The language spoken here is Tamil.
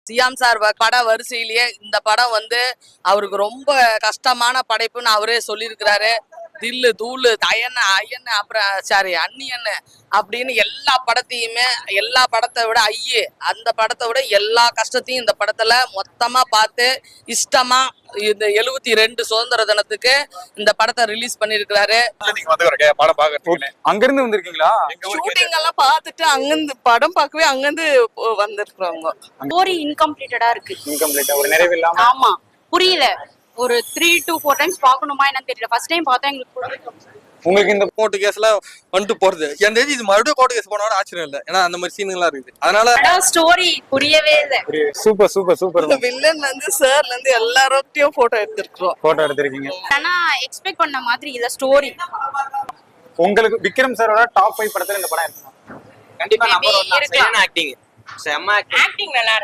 சியாம் சார் பட வரிசையிலேயே இந்த படம் வந்து அவருக்கு ரொம்ப கஷ்டமான படைப்புன்னு அவரே சொல்லியிருக்கிறாரு. தில்லு தூளு அயன் அயன் அப்புறம் சாரி அன்னியன்னு அப்படின்னு எல்லா படத்தையுமே எல்லா படத்தை விட அந்த படத்தை விட எல்லா கஷ்டத்தையும் இந்த படத்துல மொத்தமா பார்த்து இஷ்டமா இந்த 72 சுதந்திர தினத்துக்கு இந்த படத்தை ரிலீஸ் பண்ணிருக்கிறாரு. அங்க இருந்து வந்திருக்கீங்களா? ஷூட்டிங் எல்லாம் பார்த்துட்டு அங்கிருந்து படம் பார்க்கவே அங்கிருந்து வந்திருக்கிறவங்க. ஸ்டோரி இன்கம்ப்ளீட்டடா இருக்கு. இன்கம்ப்ளீட்டா ஒரு நிறைவு இல்லாம. ஆமா, புரியல. ஒரு 3 to 4 டைம்ஸ் பார்க்கணுமா என்னன்னு தெரியல. ஃபர்ஸ்ட் டைம் பார்த்தா எங்களுக்கு உங்களுக்கு இந்த கோர்ட்டு கேஸ்ல வந்துட்டு போறது என் இது மறுபடியும் கோர்ட்டு கேஸ் போனோட ஆச்சரியம் இல்லை. ஏன்னா அந்த மாதிரி சீன்களா இருக்குது. அதனால ஸ்டோரி புரியவே இல்லை. Super super super. வில்லன்ல இருந்து சார்ல இருந்து எல்லாரோட்டையும் போட்டோ எடுத்திருக்கோம். போட்டோ எடுத்திருக்கீங்க. ஆனா எக்ஸ்பெக்ட் பண்ண மாதிரி இல்ல ஸ்டோரி. உங்களுக்கு விக்ரம் சாரோட டாப் 5 படத்துல இந்த படம் இருக்குமா? கண்டிப்பா நம்பர் 1 தான். ஆக்டிங் செம்ம ஆக்டிங் நல்லா இருக்கு.